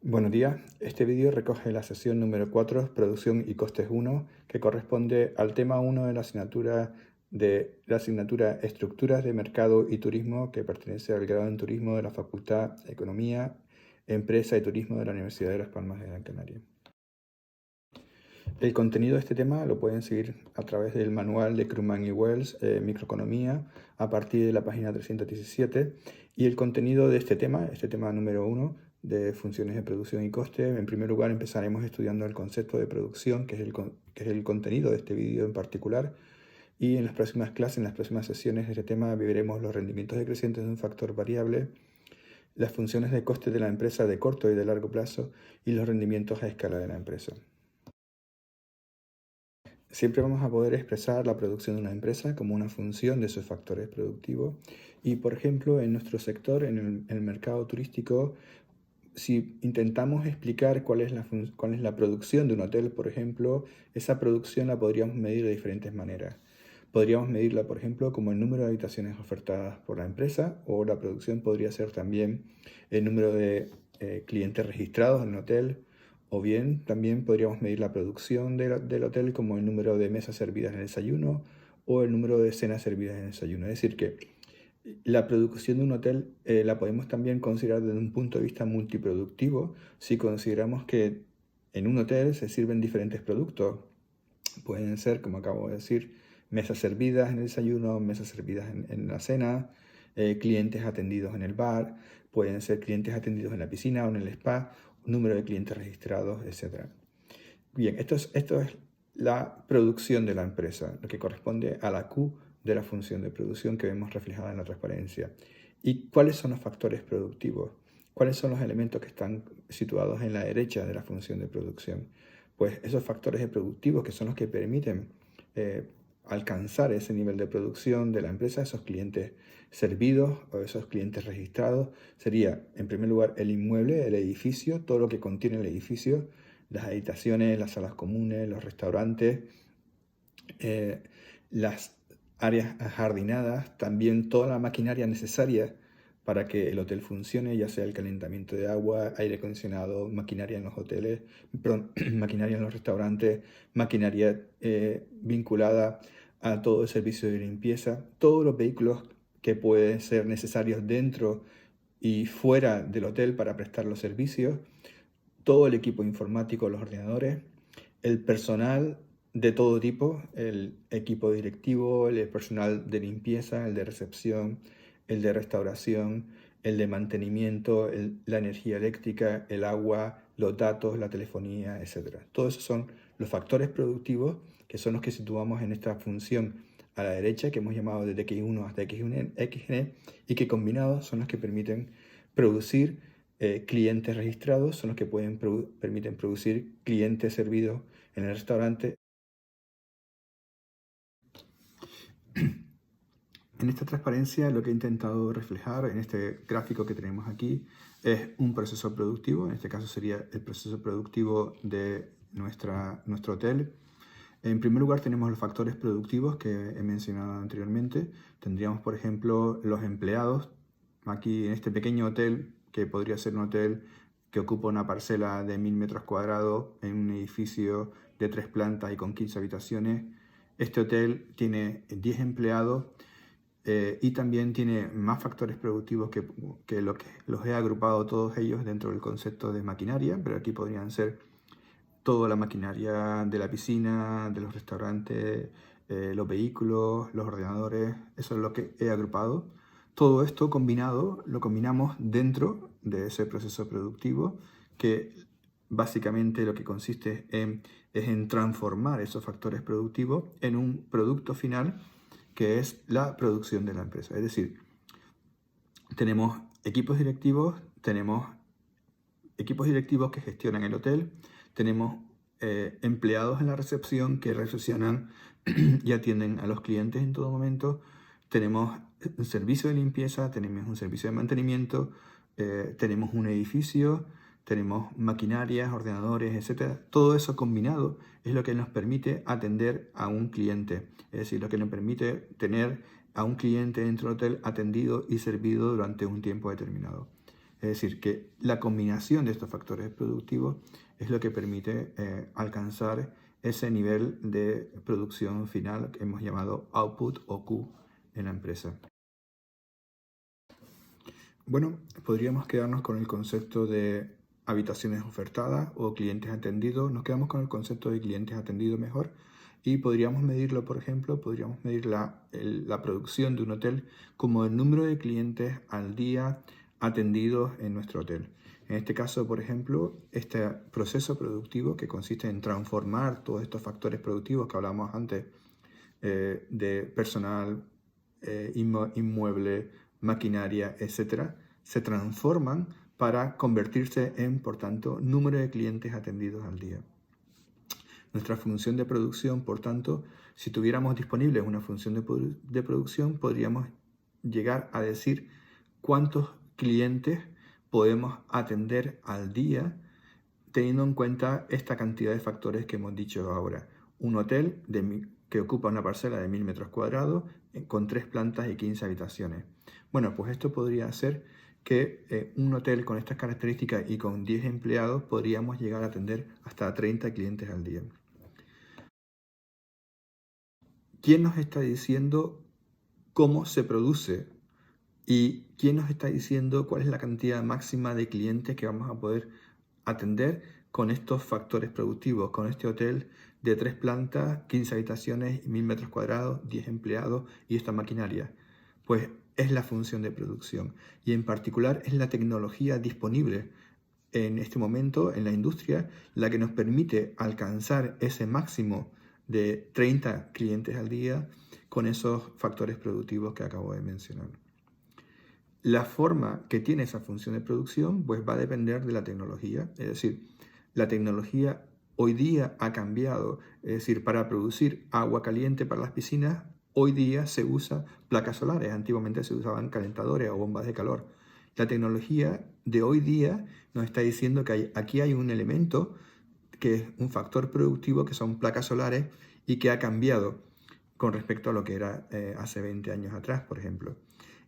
Buenos días, este vídeo recoge la sesión número 4, Producción y Costes 1, que corresponde al tema 1 de la asignatura Estructuras de Mercado y Turismo, que pertenece al grado en Turismo de la Facultad de Economía, Empresa y Turismo de la Universidad de Las Palmas de Gran Canaria. El contenido de este tema lo pueden seguir a través del manual de Krugman y Wells, Microeconomía, a partir de la página 317. Y el contenido de este tema número 1, de funciones de producción y coste, en primer lugar empezaremos estudiando el concepto de producción, que es el contenido de este vídeo en particular. Y en las próximas clases, en las próximas sesiones de este tema, veremos los rendimientos decrecientes de un factor variable, las funciones de coste de la empresa de corto y de largo plazo y los rendimientos a escala de la empresa. Siempre vamos a poder expresar la producción de una empresa como una función de sus factores productivos. Y, por ejemplo, en nuestro sector, en el mercado turístico, si intentamos explicar cuál es la producción de un hotel, por ejemplo, esa producción la podríamos medir de diferentes maneras. Podríamos medirla, por ejemplo, como el número de habitaciones ofertadas por la empresa, o la producción podría ser también el número de clientes registrados en el hotel, o bien también podríamos medir la producción del hotel como el número de mesas servidas en el desayuno o el número de cenas servidas en el desayuno. Es decir, que la producción de un hotel la podemos también considerar desde un punto de vista multiproductivo si consideramos que en un hotel se sirven diferentes productos. Pueden ser, como acabo de decir, mesas servidas en el desayuno, mesas servidas en la cena, clientes atendidos en el bar, pueden ser clientes atendidos en la piscina o en el spa, número de clientes registrados, etc. Bien, esto es la producción de la empresa, lo que corresponde a la Q de la función de producción que vemos reflejada en la transparencia. ¿Y cuáles son los factores productivos? ¿Cuáles son los elementos que están situados en la derecha de la función de producción? Pues esos factores productivos que son los que permiten alcanzar ese nivel de producción de la empresa, esos clientes servidos o esos clientes registrados, sería en primer lugar el inmueble, el edificio, todo lo que contiene el edificio, las habitaciones, las salas comunes, los restaurantes, las áreas ajardinadas, también toda la maquinaria necesaria para que el hotel funcione, ya sea el calentamiento de agua, aire acondicionado, maquinaria en los hoteles, perdón, maquinaria en los restaurantes, maquinaria vinculada a todo el servicio de limpieza, todos los vehículos que pueden ser necesarios dentro y fuera del hotel para prestar los servicios, todo el equipo informático, los ordenadores, el personal de todo tipo, el equipo directivo, el personal de limpieza, el de recepción, el de restauración, el de mantenimiento, la energía eléctrica, el agua, los datos, la telefonía, etc. Todos esos son los factores productivos que son los que situamos en esta función a la derecha que hemos llamado desde X1 hasta Xn y que combinados son los que permiten producir clientes registrados, son los que permiten producir clientes servidos en el restaurante. En esta transparencia lo que he intentado reflejar en este gráfico que tenemos aquí es un proceso productivo, en este caso sería el proceso productivo de nuestro hotel. En primer lugar tenemos los factores productivos que he mencionado anteriormente. Tendríamos, por ejemplo, los empleados. Aquí en este pequeño hotel, que podría ser un hotel que ocupa una parcela de 1000 metros cuadrados en un edificio de 3 plantas y con 15 habitaciones. Este hotel tiene 10 empleados y también tiene más factores productivos que los he agrupado todos ellos dentro del concepto de maquinaria, pero aquí podrían ser toda la maquinaria de la piscina, de los restaurantes, los vehículos, los ordenadores, eso es lo que he agrupado. Todo esto combinado lo combinamos dentro de ese proceso productivo que básicamente lo que consiste es en transformar esos factores productivos en un producto final que es la producción de la empresa. Es decir, tenemos equipos directivos que gestionan el hotel, tenemos empleados en la recepción que recepcionan y atienden a los clientes en todo momento, tenemos un servicio de limpieza, tenemos un servicio de mantenimiento, tenemos un edificio, tenemos maquinarias, ordenadores, etc. Todo eso combinado es lo que nos permite atender a un cliente, es decir, lo que nos permite tener a un cliente dentro del hotel atendido y servido durante un tiempo determinado. Es decir, que la combinación de estos factores productivos es lo que permite alcanzar ese nivel de producción final que hemos llamado output o Q en la empresa. Bueno, podríamos quedarnos con el concepto de habitaciones ofertadas o clientes atendidos. Nos quedamos con el concepto de clientes atendidos mejor y podríamos medirlo, por ejemplo, podríamos medir la producción de un hotel como el número de clientes al día atendidos en nuestro hotel. En este caso, por ejemplo, este proceso productivo que consiste en transformar todos estos factores productivos que hablamos antes de personal, inmueble, maquinaria, etcétera, se transforman para convertirse en, por tanto, número de clientes atendidos al día. Nuestra función de producción, por tanto, si tuviéramos disponible una función de producción, podríamos llegar a decir cuántos clientes podemos atender al día teniendo en cuenta esta cantidad de factores que hemos dicho ahora. Un hotel que ocupa una parcela de 1000 metros cuadrados con 3 plantas y 15 habitaciones. Bueno, pues esto podría hacer que un hotel con estas características y con 10 empleados podríamos llegar a atender hasta 30 clientes al día. ¿Quién nos está diciendo cómo se produce? ¿Y quién nos está diciendo cuál es la cantidad máxima de clientes que vamos a poder atender con estos factores productivos, con este hotel de 3 plantas, 15 habitaciones, 1000 metros cuadrados, 10 empleados y esta maquinaria? Pues es la función de producción y en particular es la tecnología disponible en este momento en la industria la que nos permite alcanzar ese máximo de 30 clientes al día con esos factores productivos que acabo de mencionar. La forma que tiene esa función de producción pues va a depender de la tecnología, es decir, la tecnología hoy día ha cambiado, es decir, para producir agua caliente para las piscinas, hoy día se usa placas solares, antiguamente se usaban calentadores o bombas de calor. La tecnología de hoy día nos está diciendo que aquí hay un elemento que es un factor productivo que son placas solares y que ha cambiado con respecto a lo que era hace 20 años atrás, por ejemplo.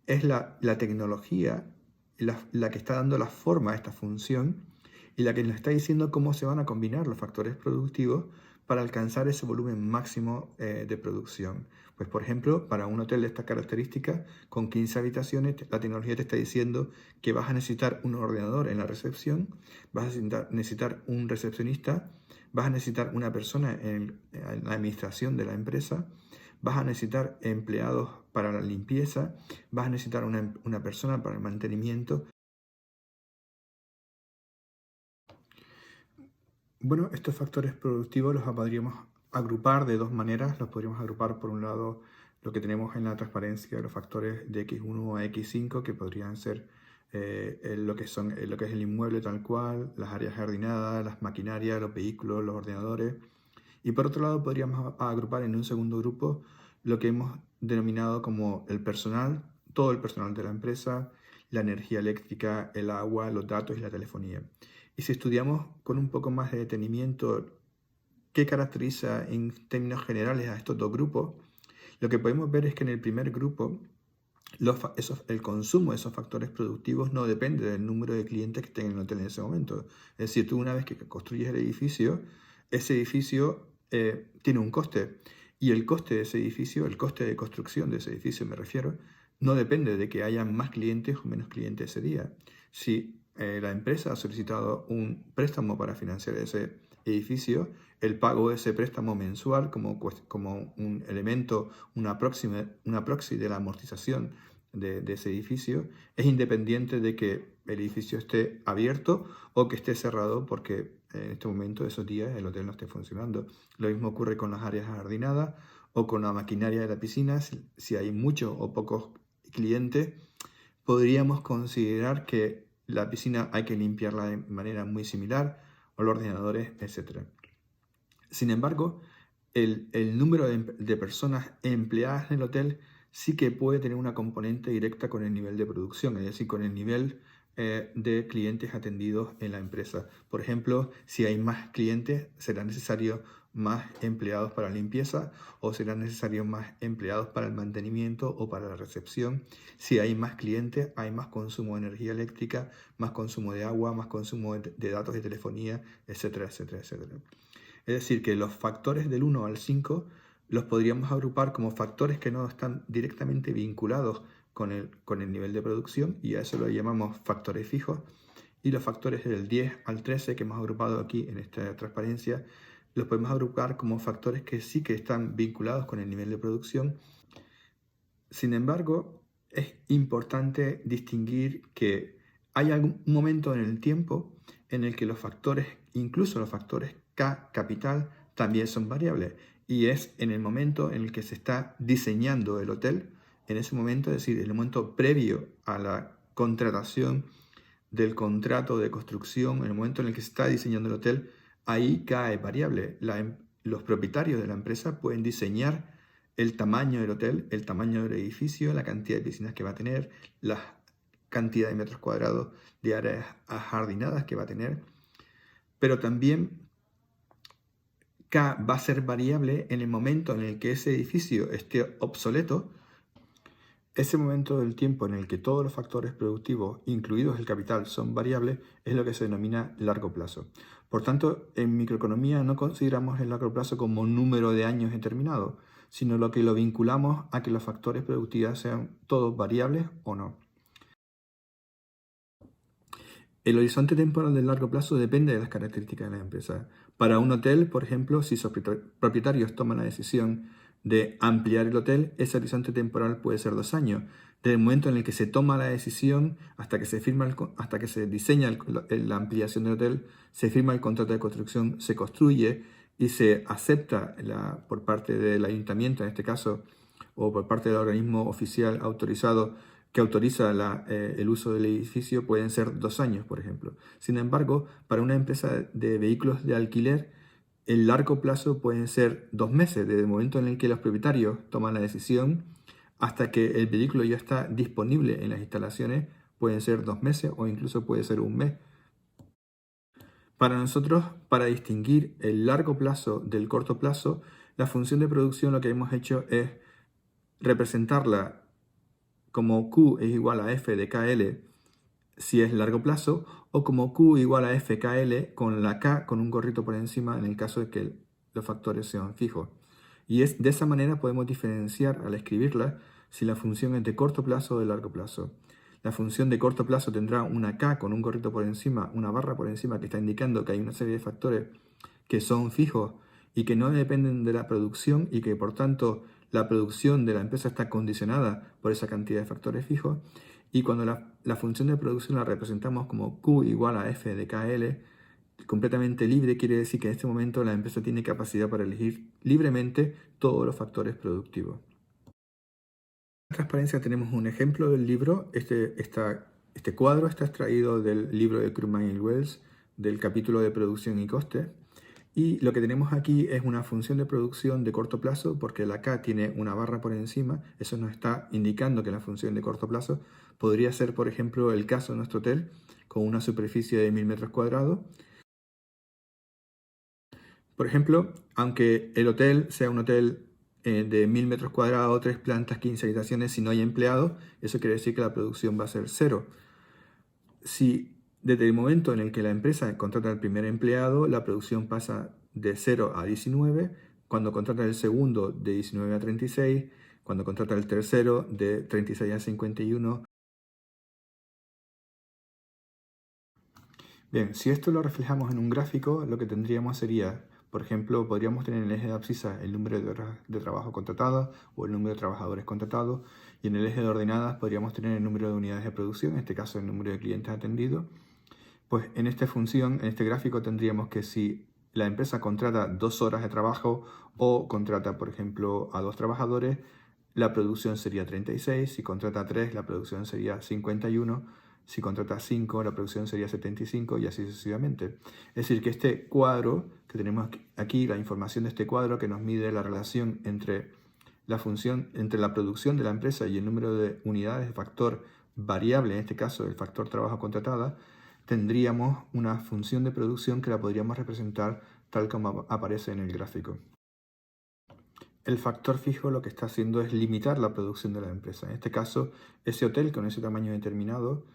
Es la tecnología la que está dando la forma a esta función y la que nos está diciendo cómo se van a combinar los factores productivos para alcanzar ese volumen máximo de producción. Pues por ejemplo, para un hotel de estas características, con 15 habitaciones, la tecnología te está diciendo que vas a necesitar un ordenador en la recepción, vas a necesitar un recepcionista, vas a necesitar una persona en la administración de la empresa, vas a necesitar empleados para la limpieza, vas a necesitar una persona para el mantenimiento. Bueno, estos factores productivos los podríamos agrupar de dos maneras. Los podríamos agrupar por un lado lo que tenemos en la transparencia, los factores de X1 a X5, que podrían ser lo que es el inmueble tal cual, las áreas jardinadas, las maquinarias, los vehículos, los ordenadores. Y por otro lado podríamos agrupar en un segundo grupo lo que hemos denominado como el personal, todo el personal de la empresa, la energía eléctrica, el agua, los datos y la telefonía. Y si estudiamos con un poco más de detenimiento qué caracteriza en términos generales a estos dos grupos, lo que podemos ver es que en el primer grupo el consumo de esos factores productivos no depende del número de clientes que estén en el hotel en ese momento. Es decir, tú una vez que construyes el edificio, ese edificio tiene un coste y el coste de ese edificio, el coste de construcción de ese edificio me refiero, no depende de que haya más clientes o menos clientes ese día. Si la empresa ha solicitado un préstamo para financiar ese edificio, el pago de ese préstamo mensual como un elemento, una proxy de la amortización de ese edificio, es independiente de que el edificio esté abierto o que esté cerrado porque en este momento, esos días, el hotel no esté funcionando. Lo mismo ocurre con las áreas jardinadas o con la maquinaria de la piscina. Si hay muchos o pocos clientes, podríamos considerar que la piscina hay que limpiarla de manera muy similar, o los ordenadores, etc. Sin embargo, el número de personas empleadas en el hotel sí que puede tener una componente directa con el nivel de producción, es decir, con el nivel de clientes atendidos en la empresa. Por ejemplo, si hay más clientes, será necesario más empleados para limpieza o serán necesarios más empleados para el mantenimiento o para la recepción. Si hay más clientes, hay más consumo de energía eléctrica, más consumo de agua, más consumo de datos de telefonía, etcétera, etcétera, etcétera. Es decir, que los factores del 1 al 5 los podríamos agrupar como factores que no están directamente vinculados con el nivel de producción, y a eso lo llamamos factores fijos. Y los factores del 10 al 13 que hemos agrupado aquí en esta transparencia los podemos agrupar como factores que sí que están vinculados con el nivel de producción. Sin embargo, es importante distinguir que hay algún momento en el tiempo en el que los factores, incluso los factores K capital, también son variables. Y es en el momento en el que se está diseñando el hotel, en ese momento, es decir, en el momento previo a la contratación del contrato de construcción, en el momento en el que se está diseñando el hotel, ahí cae variable. Los propietarios de la empresa pueden diseñar el tamaño del hotel, el tamaño del edificio, la cantidad de piscinas que va a tener, la cantidad de metros cuadrados de áreas ajardinadas que va a tener, pero también K va a ser variable en el momento en el que ese edificio esté obsoleto. Ese momento del tiempo en el que todos los factores productivos, incluidos el capital, son variables, es lo que se denomina largo plazo. Por tanto, en microeconomía no consideramos el largo plazo como un número de años determinado, sino lo que lo vinculamos a que los factores productivos sean todos variables o no. El horizonte temporal del largo plazo depende de las características de la empresa. Para un hotel, por ejemplo, si sus propietarios toman la decisión de ampliar el hotel, ese horizonte temporal puede ser 2 años. Desde el momento en el que se toma la decisión hasta que se firma hasta que se diseña la ampliación del hotel, se firma el contrato de construcción, se construye y se acepta por parte del ayuntamiento, en este caso, o por parte del organismo oficial autorizado que autoriza el uso del edificio, pueden ser 2 años, por ejemplo. Sin embargo, para una empresa de vehículos de alquiler, el largo plazo pueden ser 2 meses, desde el momento en el que los propietarios toman la decisión hasta que el vehículo ya está disponible en las instalaciones, pueden ser 2 meses o incluso puede ser 1 mes. Para nosotros, para distinguir el largo plazo del corto plazo, la función de producción lo que hemos hecho es representarla como Q es igual a F de KL si es largo plazo, o como Q igual a FKL con la K con un gorrito por encima en el caso de que los factores sean fijos. Y de esa manera podemos diferenciar al escribirla si la función es de corto plazo o de largo plazo. La función de corto plazo tendrá una K con un gorrito por encima, una barra por encima que está indicando que hay una serie de factores que son fijos y que no dependen de la producción y que por tanto la producción de la empresa está condicionada por esa cantidad de factores fijos. Y cuando la función de producción la representamos como Q igual a F de KL, completamente libre, quiere decir que en este momento la empresa tiene capacidad para elegir libremente todos los factores productivos. En transparencia tenemos un ejemplo del libro. Este cuadro está extraído del libro de Krugman y Wells, del capítulo de producción y coste. Y lo que tenemos aquí es una función de producción de corto plazo, porque la K tiene una barra por encima. Eso nos está indicando que la función de corto plazo podría ser, por ejemplo, el caso de nuestro hotel, con una superficie de 1000 metros cuadrados. Por ejemplo, aunque el hotel sea un hotel de 1000 metros cuadrados, 3 plantas, 15 habitaciones, si no hay empleados, eso quiere decir que la producción va a ser 0. Si desde el momento en el que la empresa contrata al primer empleado, la producción pasa de 0 a 19, cuando contrata el segundo de 19 a 36, cuando contrata el tercero de 36 a 51. Bien, si esto lo reflejamos en un gráfico, lo que tendríamos sería, por ejemplo, podríamos tener en el eje de abscisa el número de trabajo contratado o el número de trabajadores contratados, y en el eje de ordenadas podríamos tener el número de unidades de producción, en este caso el número de clientes atendidos. Pues en esta función, en este gráfico, tendríamos que si la empresa contrata 2 horas de trabajo o contrata, por ejemplo, a 2 trabajadores, la producción sería 36, si contrata 3, la producción sería 51, si contrata 5, la producción sería 75 y así sucesivamente. Es decir, que este cuadro que tenemos aquí, la información de este cuadro que nos mide la relación entre la producción de la empresa y el número de unidades de factor variable, en este caso el factor trabajo contratada, tendríamos una función de producción que la podríamos representar tal como aparece en el gráfico. El factor fijo lo que está haciendo es limitar la producción de la empresa. En este caso, ese hotel con ese tamaño determinado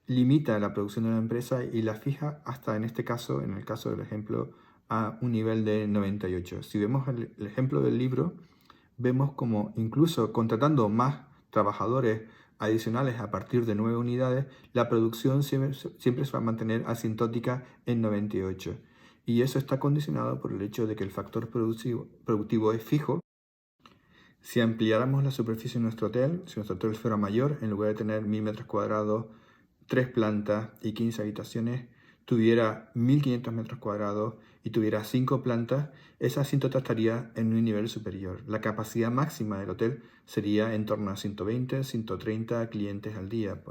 limita la producción de la empresa y la fija hasta, en este caso, en el caso del ejemplo, a un nivel de 98. Si vemos el ejemplo del libro, vemos como incluso contratando más trabajadores adicionales a partir de 9 unidades, la producción siempre se va a mantener asintótica en 98. Y eso está condicionado por el hecho de que el factor productivo es fijo. Si ampliáramos la superficie de nuestro hotel, si nuestro hotel fuera mayor, en lugar de tener 1000 metros cuadrados, 3 plantas y 15 habitaciones, tuviera 1500 metros cuadrados y tuviera 5 plantas, esa asíntota estaría en un nivel superior. La capacidad máxima del hotel sería en torno a 120, 130 clientes al día.